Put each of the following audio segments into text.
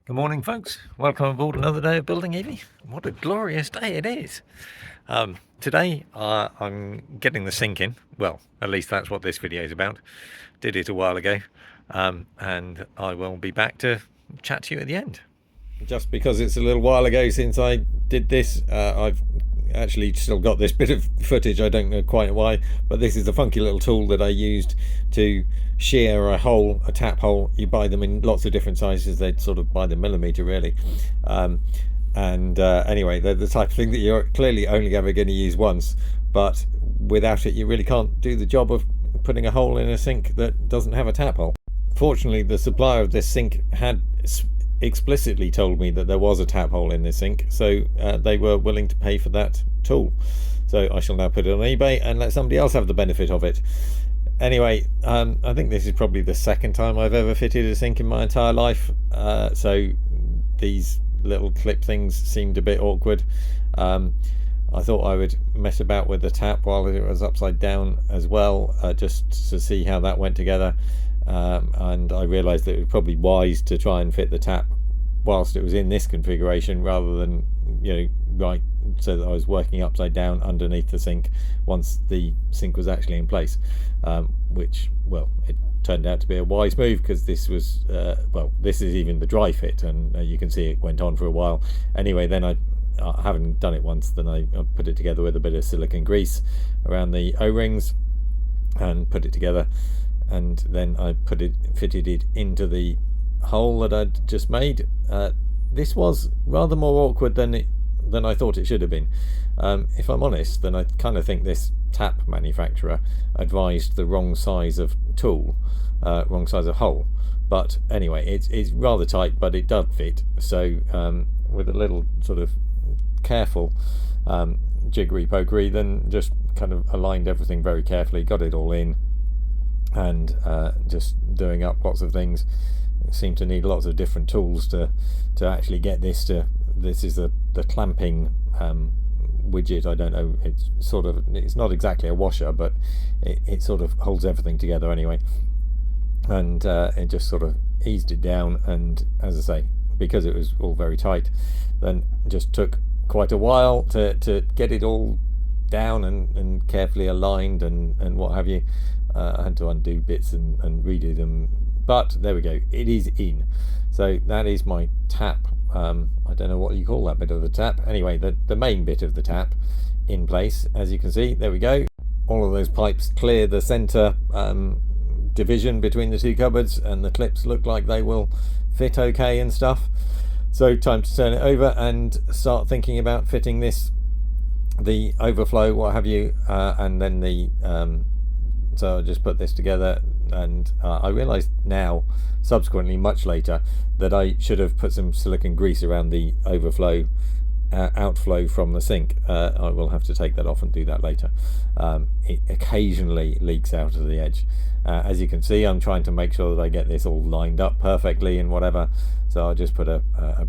Good morning, folks. Welcome aboard another day of Building Evie. What a glorious day it is. Today I'm getting the sink in. Well, at least that's what this video is about. Did it a while ago, and I will be back to chat to you at the end. Just because it's a little while ago since I did this, I've actually still got this bit of footage. I don't know quite why, but this is a funky little tool that I used to shear a hole, a tap hole. You buy them in lots of different sizes. They sort of by the millimeter, really. Anyway, they're the type of thing that you're clearly only ever going to use once, but without it you really can't do the job of putting a hole in a sink that doesn't have a tap hole. Fortunately, the supplier of this sink had explicitly told me that there was a tap hole in this sink, so they were willing to pay for that tool. So I shall now put it on eBay and let somebody else have the benefit of it. Anyway, I think this is probably the second time I've ever fitted a sink in my entire life, so these little clip things seemed a bit awkward. I thought I would mess about with the tap while it was upside down as well, just to see how that went together. And I realised that it was probably wise to try and fit the tap whilst it was in this configuration rather than, right, so that I was working upside down underneath the sink once the sink was actually in place, which, well, it turned out to be a wise move, because this was, this is even the dry fit, and you can see it went on for a while. Anyway, then I having done it once, then I put it together with a bit of silicone grease around the O-rings and put it together, and then I fitted it into the hole that I'd just made. This was rather more awkward than I thought it should have been. If I'm honest, then I kind of think this tap manufacturer advised the wrong size of tool, wrong size of hole. But anyway, it's rather tight, but it does fit. So with a little sort of careful jiggery pokery, then just kind of aligned everything very carefully, got it all in, and just doing up lots of things. It seemed to need lots of different tools to actually get this to. This is the clamping widget. I don't know, it's not exactly a washer, but it sort of holds everything together anyway, and it just sort of eased it down. And as I say, because it was all very tight, then just took quite a while to get it all down and carefully aligned and what have you. I had to undo bits and redo them, but there we go, it is in. So that is my tap. I don't know what you call that bit of the tap. Anyway, the main bit of the tap in place, as you can see. There we go. All of those pipes clear the center division between the two cupboards, and the clips look like they will fit okay and stuff. So time to turn it over and start thinking about fitting the overflow, what have you, and then the so I just put this together, and I realised now, subsequently much later, that I should have put some silicone grease around the overflow outflow from the sink. I will have to take that off and do that later. It occasionally leaks out of the edge. As you can see, I'm trying to make sure that I get this all lined up perfectly and whatever, so I'll just put a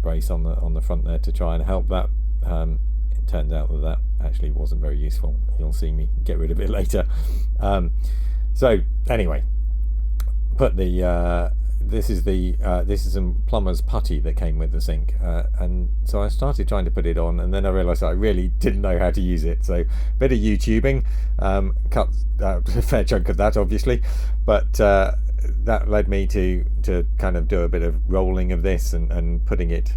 brace on the front there to try and help that. It turns out that actually wasn't very useful. You'll see me get rid of it later. So anyway, put the this is some plumber's putty that came with the sink, and so I started trying to put it on, and then I realised I really didn't know how to use it. So a bit of YouTubing, cut out a fair chunk of that obviously, but that led me to kind of do a bit of rolling of this and putting it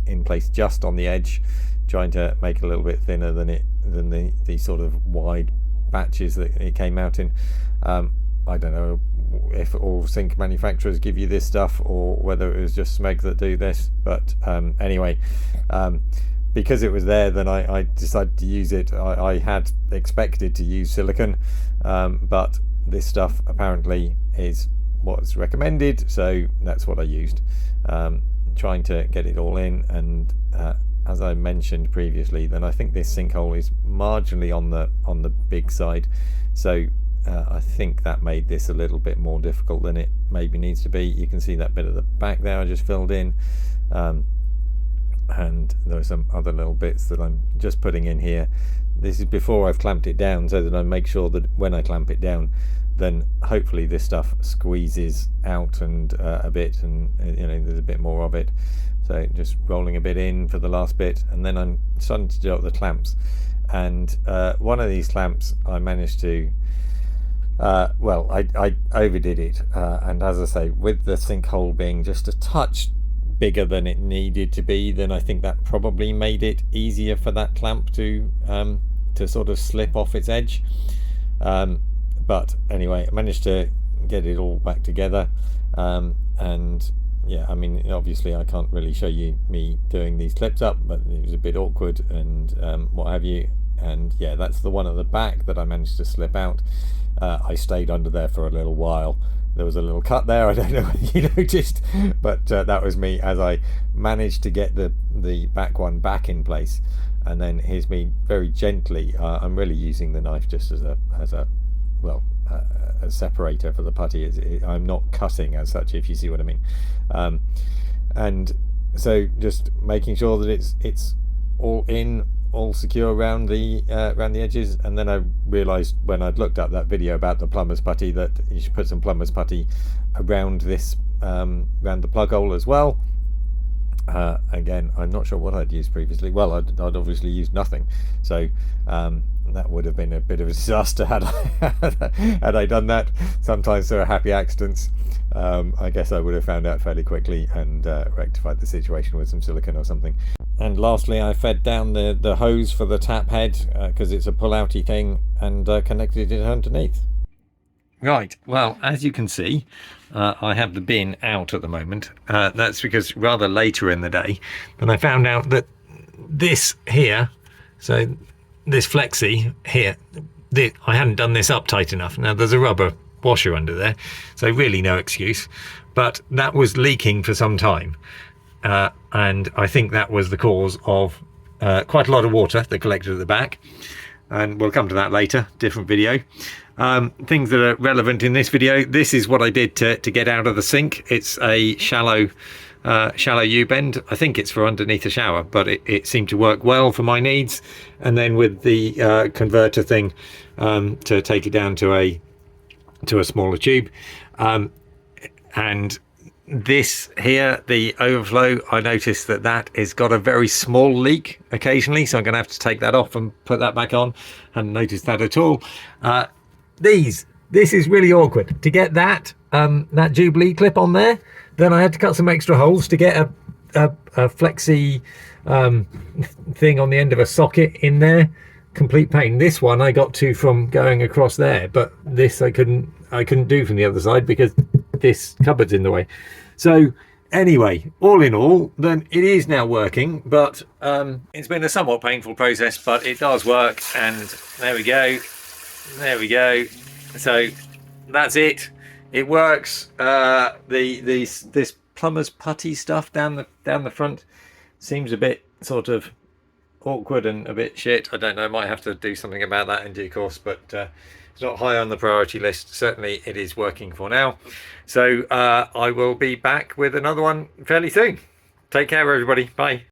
in place just on the edge, trying to make it a little bit thinner than the sort of wide batches that it came out in. I don't know if all sink manufacturers give you this stuff or whether it was just Smeg that do this, but anyway, because it was there, then I decided to use it. I had expected to use silicone, but this stuff apparently is what's recommended, so that's what I used, trying to get it all in. And as I mentioned previously, then I think this sinkhole is marginally on the big side, so I think that made this a little bit more difficult than it maybe needs to be. You can see that bit at the back there I just filled in, and there are some other little bits that I'm just putting in here. This is before I've clamped it down, so that I make sure that when I clamp it down, then hopefully this stuff squeezes out and a bit, and there's a bit more of it. So just rolling a bit in for the last bit, and then I'm starting to do up the clamps. And one of these clamps I managed to I overdid it, and as I say, with the sinkhole being just a touch bigger than it needed to be, then I think that probably made it easier for that clamp to sort of slip off its edge. But anyway, I managed to get it all back together, and yeah, I mean, obviously I can't really show you me doing these clips up, but it was a bit awkward and what have you. And yeah, that's the one at the back that I managed to slip out. I stayed under there for a little while. There was a little cut there, I don't know whether you noticed, but that was me as I managed to get the back one back in place. And then here's me very gently, I'm really using the knife just as a separator for the putty. I'm not cutting as such, if you see what I mean. And so just making sure that it's all in, all secure around the edges. And then I realized when I'd looked up that video about the plumber's putty that you should put some plumber's putty around this around the plug hole as well. Again, I'm not sure what I'd used previously. Well, I'd obviously used nothing, so that would have been a bit of a disaster had I done that. Sometimes there are happy accidents. I guess I would have found out fairly quickly and rectified the situation with some silicone or something. And lastly, I fed down the hose for the tap head because it's a pull-outy thing, and connected it underneath. Right, well, as you can see, I have the bin out at the moment. That's because rather later in the day, then I found out that this here, so this flexi here, I hadn't done this up tight enough. Now there's a rubber washer under there, so really no excuse, but that was leaking for some time. And I think that was the cause of quite a lot of water that collected at the back. And we'll come to that later, different video. Things that are relevant in this video, this is what I did to get out of the sink. It's a shallow U-bend. I think it's for underneath the shower, but it seemed to work well for my needs. And then with the converter thing to take it down to a smaller tube. And this here, the overflow, I noticed that has got a very small leak occasionally, so I'm going to have to take that off and put that back on. Hadn't noticed that at all. This is really awkward to get that Jubilee clip on there. Then I had to cut some extra holes to get a flexi thing on the end of a socket in there. Complete pain. This one I got to from going across there, but this I couldn't do from the other side because this cupboard's in the way. So anyway, all in all, then it is now working, but it's been a somewhat painful process, but it does work. And there we go. So that's it. It works. This plumber's putty stuff down the front seems a bit sort of awkward and a bit shit. I don't know, might have to do something about that in due course, but it's not high on the priority list. Certainly it is working for now. So I will be back with another one fairly soon. Take care, everybody. Bye.